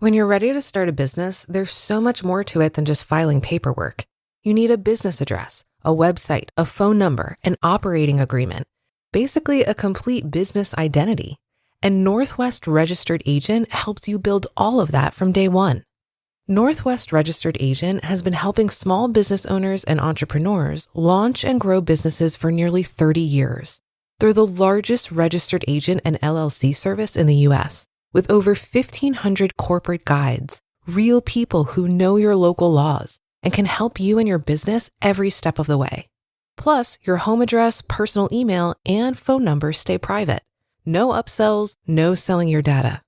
When you're ready to start a business, there's so much more to it than just filing paperwork. You need a business address, a website, a phone number, an operating agreement, basically a complete business identity. And Northwest Registered Agent helps you build all of that from day one. Northwest Registered Agent has been helping small business owners and entrepreneurs launch and grow businesses for nearly 30 years. They're the largest registered agent and LLC service in the U.S., with over 1,500 corporate guides, real people who know your local laws and can help you and your business every step of the way. Plus, your home address, personal email, and phone number stay private. No upsells, no selling your data.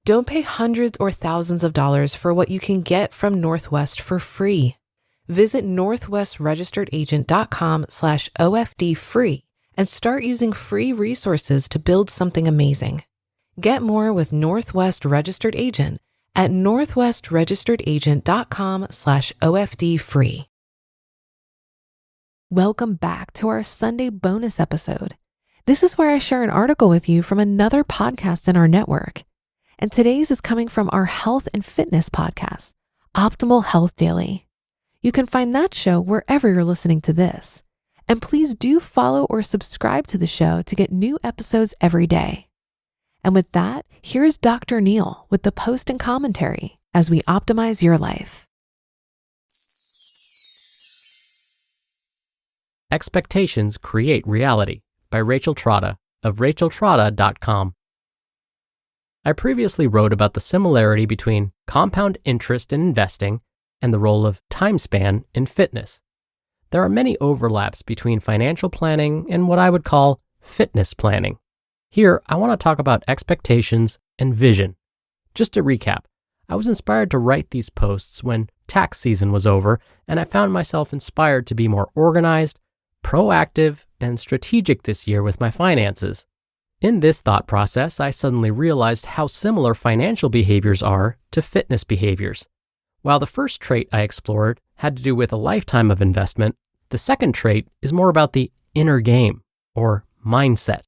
Don't pay hundreds or thousands of dollars for what you can get from Northwest for free. Visit northwestregisteredagent.com/OFD free and start using free resources to build something amazing. Get more with Northwest Registered Agent at northwestregisteredagent.com/OFD free. Welcome back to our Sunday bonus episode. This is where I share an article with you from another podcast in our network. And today's is coming from our health and fitness podcast, Optimal Health Daily. You can find that show wherever you're listening to this. And please do follow or subscribe to the show to get new episodes every day. And with that, here's Dr. Neil with the post and commentary as we optimize your life. Expectations Create Reality by Rachel Trotta of racheltrotta.com. I previously wrote about the similarity between compound interest in investing and the role of time span in fitness. There are many overlaps between financial planning and what I would call fitness planning. Here, I want to talk about expectations and vision. Just to recap, I was inspired to write these posts when tax season was over, and I found myself inspired to be more organized, proactive, and strategic this year with my finances. In this thought process, I suddenly realized how similar financial behaviors are to fitness behaviors. While the first trait I explored had to do with a lifetime of investment, the second trait is more about the inner game, or mindset.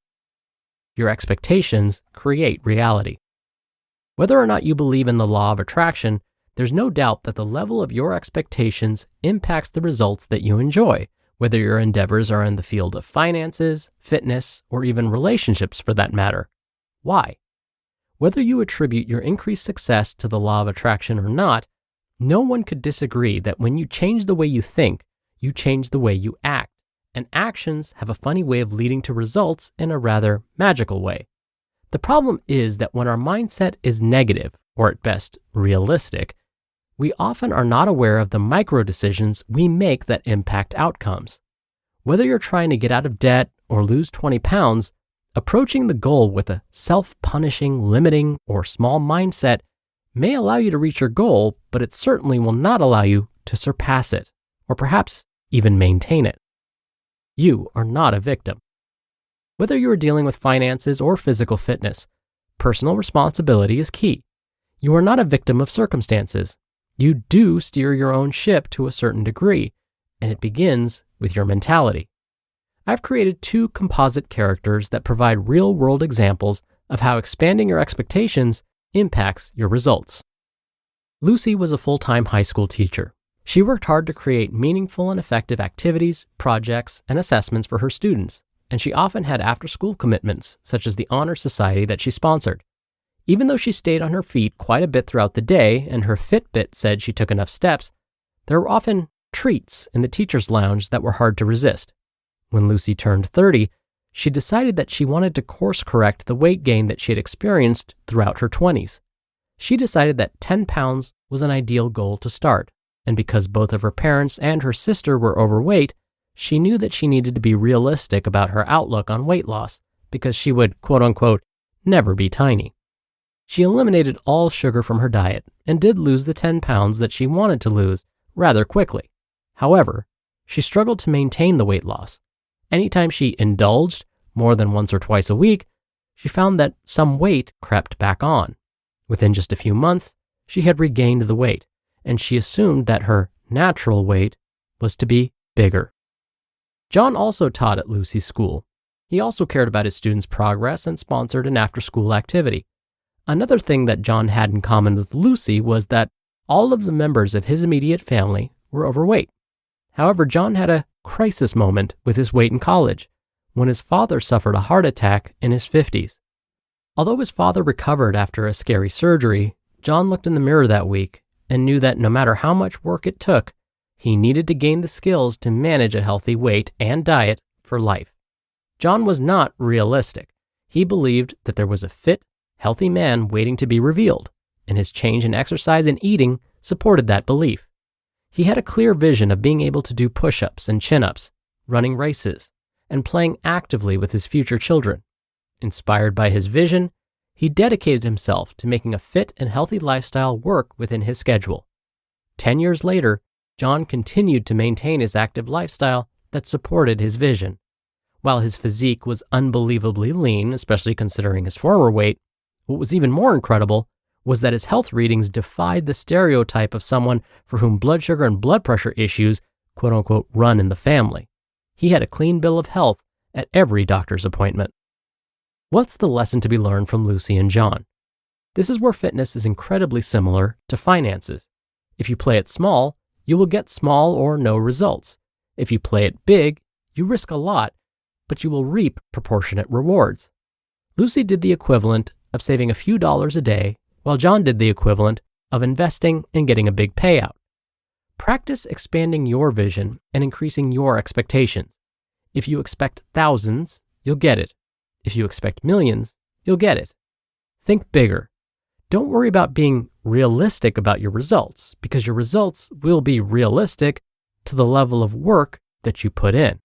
Your expectations create reality. Whether or not you believe in the law of attraction, there's no doubt that the level of your expectations impacts the results that you enjoy, whether your endeavors are in the field of finances, fitness, or even relationships for that matter. Why? Whether you attribute your increased success to the law of attraction or not, no one could disagree that when you change the way you think, you change the way you act. And actions have a funny way of leading to results in a rather magical way. The problem is that when our mindset is negative, or at best realistic, we often are not aware of the micro decisions we make that impact outcomes. Whether you're trying to get out of debt or lose 20 pounds, approaching the goal with a self-punishing, limiting, or small mindset may allow you to reach your goal, but it certainly will not allow you to surpass it, or perhaps even maintain it. You are not a victim. Whether you are dealing with finances or physical fitness, personal responsibility is key. You are not a victim of circumstances. You do steer your own ship to a certain degree, and it begins with your mentality. I've created 2 composite characters that provide real-world examples of how expanding your expectations impacts your results. Lucy was a full-time high school teacher. She worked hard to create meaningful and effective activities, projects, and assessments for her students, and she often had after-school commitments, such as the Honor Society that she sponsored. Even though she stayed on her feet quite a bit throughout the day and her Fitbit said she took enough steps, there were often treats in the teacher's lounge that were hard to resist. When Lucy turned 30, she decided that she wanted to course-correct the weight gain that she had experienced throughout her 20s. She decided that 10 pounds was an ideal goal to start. And because both of her parents and her sister were overweight, she knew that she needed to be realistic about her outlook on weight loss because she would, quote-unquote, never be tiny. She eliminated all sugar from her diet and did lose the 10 pounds that she wanted to lose rather quickly. However, she struggled to maintain the weight loss. Anytime she indulged more than once or twice a week, she found that some weight crept back on. Within just a few months, she had regained the weight, and she assumed that her natural weight was to be bigger. John also taught at Lucy's school. He also cared about his students' progress and sponsored an after-school activity. Another thing that John had in common with Lucy was that all of the members of his immediate family were overweight. However, John had a crisis moment with his weight in college when his father suffered a heart attack in his 50s. Although his father recovered after a scary surgery, John looked in the mirror that week and knew that no matter how much work it took, he needed to gain the skills to manage a healthy weight and diet for life. John was not realistic. He believed that there was a fit, healthy man waiting to be revealed, and his change in exercise and eating supported that belief. He had a clear vision of being able to do push-ups and chin-ups, running races, and playing actively with his future children. Inspired by his vision, he dedicated himself to making a fit and healthy lifestyle work within his schedule. 10 years later, John continued to maintain his active lifestyle that supported his vision. While his physique was unbelievably lean, especially considering his former weight, what was even more incredible was that his health readings defied the stereotype of someone for whom blood sugar and blood pressure issues, quote-unquote, run in the family. He had a clean bill of health at every doctor's appointment. What's the lesson to be learned from Lucy and John? This is where fitness is incredibly similar to finances. If you play it small, you will get small or no results. If you play it big, you risk a lot, but you will reap proportionate rewards. Lucy did the equivalent of saving a few dollars a day, while John did the equivalent of investing and getting a big payout. Practice expanding your vision and increasing your expectations. If you expect thousands, you'll get it. If you expect millions, you'll get it. Think bigger. Don't worry about being realistic about your results, because your results will be realistic to the level of work that you put in.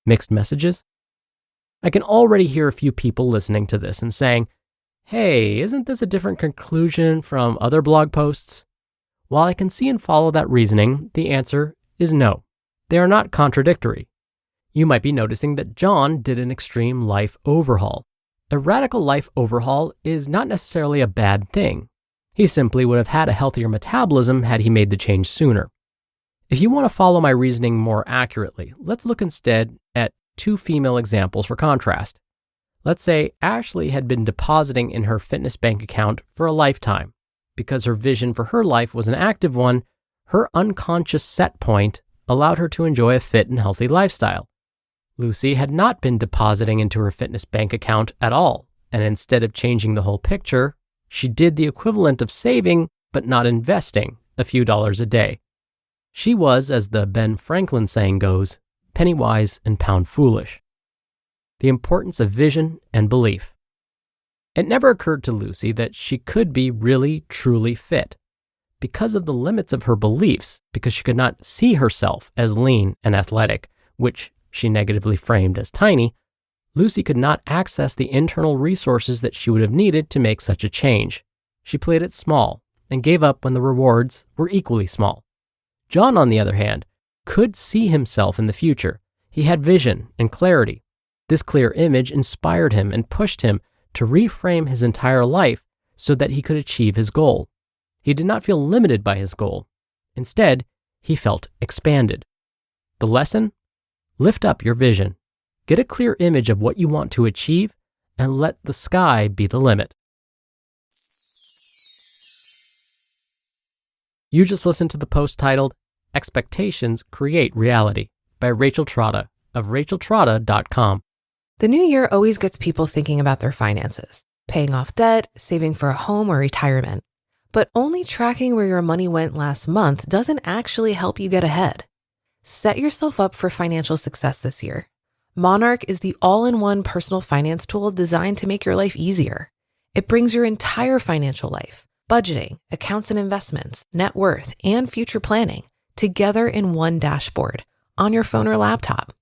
Mixed messages? I can already hear a few people listening to this and saying, hey, isn't this a different conclusion from other blog posts? While I can see and follow that reasoning, the answer is no. They are not contradictory. You might be noticing that John did an extreme life overhaul. A radical life overhaul is not necessarily a bad thing. He simply would have had a healthier metabolism had he made the change sooner. If you want to follow my reasoning more accurately, let's look instead at two female examples for contrast. Let's say Ashley had been depositing in her fitness bank account for a lifetime. Because her vision for her life was an active one, her unconscious set point allowed her to enjoy a fit and healthy lifestyle. Lucy had not been depositing into her fitness bank account at all, and instead of changing the whole picture, she did the equivalent of saving, but not investing, a few dollars a day. She was, as the Ben Franklin saying goes, penny wise and pound foolish. The importance of vision and belief. It never occurred to Lucy that she could be really, truly fit. Because of the limits of her beliefs, because she could not see herself as lean and athletic, which she negatively framed as tiny, Lucy could not access the internal resources that she would have needed to make such a change. She played it small and gave up when the rewards were equally small. John, on the other hand, could see himself in the future. He had vision and clarity. This clear image inspired him and pushed him to reframe his entire life so that he could achieve his goal. He did not feel limited by his goal. Instead, he felt expanded. The lesson? Lift up your vision. Get a clear image of what you want to achieve and let the sky be the limit. You just listened to the post titled, Expectations Create Reality by Rachel Trotta of racheltrotta.com. The new year always gets people thinking about their finances, paying off debt, saving for a home or retirement. But only tracking where your money went last month doesn't actually help you get ahead. Set yourself up for financial success this year. Monarch is the all-in-one personal finance tool designed to make your life easier. It brings your entire financial life, budgeting, accounts and investments, net worth, and future planning together in one dashboard on your phone or laptop.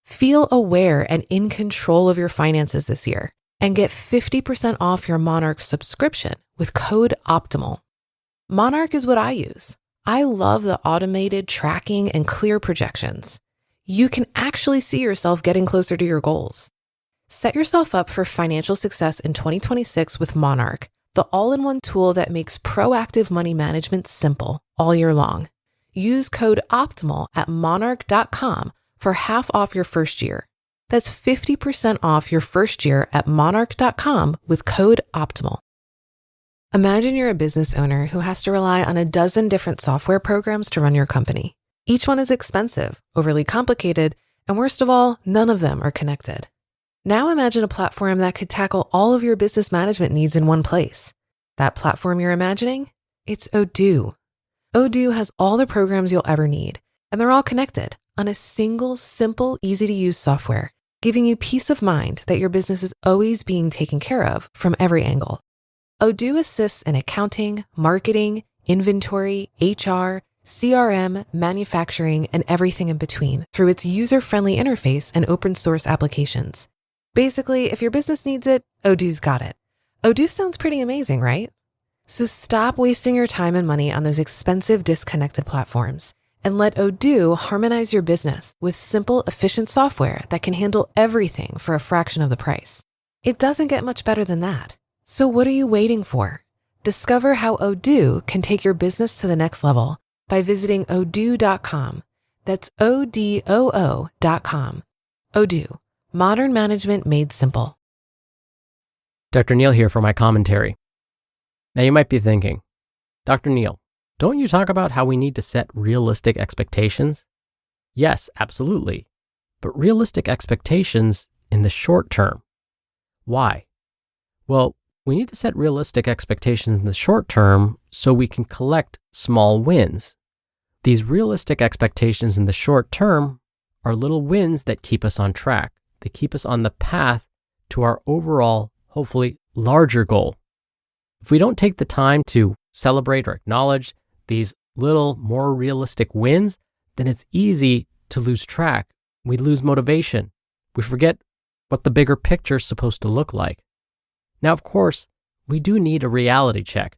Feel aware and in control of your finances this year and get 50% off your Monarch subscription with code OPTIMAL. Monarch is what I use. I love the automated tracking and clear projections. You can actually see yourself getting closer to your goals. Set yourself up for financial success in 2026 with Monarch, the all-in-one tool that makes proactive money management simple all year long. Use code OPTIMAL at monarch.com for half off your first year. That's 50% off your first year at monarch.com with code OPTIMAL. Imagine you're a business owner who has to rely on a dozen different software programs to run your company. Each one is expensive, overly complicated, and worst of all, none of them are connected. Now imagine a platform that could tackle all of your business management needs in one place. That platform you're imagining? It's Odoo. Odoo has all the programs you'll ever need, and they're all connected on a single, simple, easy-to-use software, giving you peace of mind that your business is always being taken care of from every angle. Odoo assists in accounting, marketing, inventory, HR, CRM, manufacturing, and everything in between through its user-friendly interface and open source applications. Basically, if your business needs it, Odoo's got it. Odoo sounds pretty amazing, right? So stop wasting your time and money on those expensive, disconnected platforms and let Odoo harmonize your business with simple, efficient software that can handle everything for a fraction of the price. It doesn't get much better than that. So what are you waiting for? Discover how Odoo can take your business to the next level by visiting odoo.com. That's ODOO.com. Odoo, modern management made simple. Dr. Neal here for my commentary. Now you might be thinking, Dr. Neal, don't you talk about how we need to set realistic expectations? Yes, absolutely. But realistic expectations in the short term. Why? Well, we need to set realistic expectations in the short term so we can collect small wins. These realistic expectations in the short term are little wins that keep us on track. They keep us on the path to our overall, hopefully, larger goal. If we don't take the time to celebrate or acknowledge these little, more realistic wins, then it's easy to lose track. We lose motivation. We forget what the bigger picture is supposed to look like. Now, of course, we do need a reality check.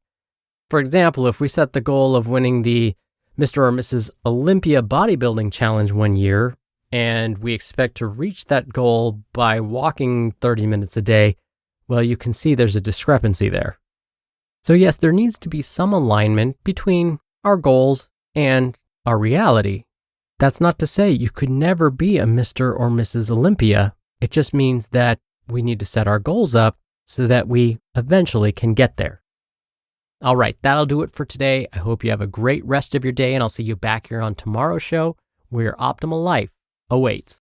For example, if we set the goal of winning the Mr. or Mrs. Olympia bodybuilding challenge one year, and we expect to reach that goal by walking 30 minutes a day, well, you can see there's a discrepancy there. So yes, there needs to be some alignment between our goals and our reality. That's not to say you could never be a Mr. or Mrs. Olympia. It just means that we need to set our goals up so that we eventually can get there. All right, that'll do it for today. I hope you have a great rest of your day, and I'll see you back here on tomorrow's show where your optimal life awaits.